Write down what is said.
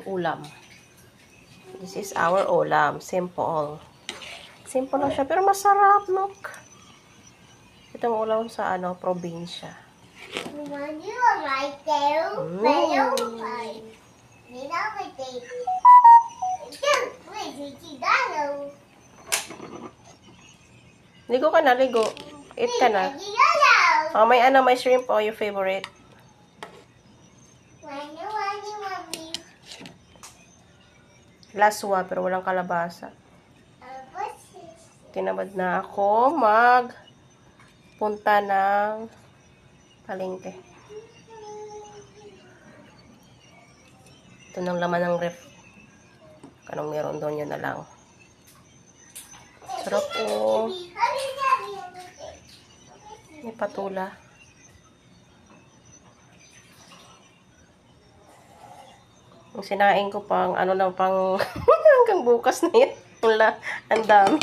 ulam. This is our ulam. Simple. Simple lang siya, pero masarap, look. Itong ulam sa, probinsya. Ligo ka na, ligo. Eat ka na. Oh, may shrimp po, your favorite. Laswa, pero walang kalabasa. Tinamad na ako punta ng palengke. Ito ng laman ng ref. Anong meron doon, yun na lang. Sarap po. May patula. Yung sinain ko pang, pang hanggang bukas na yan. Wala, ang dami.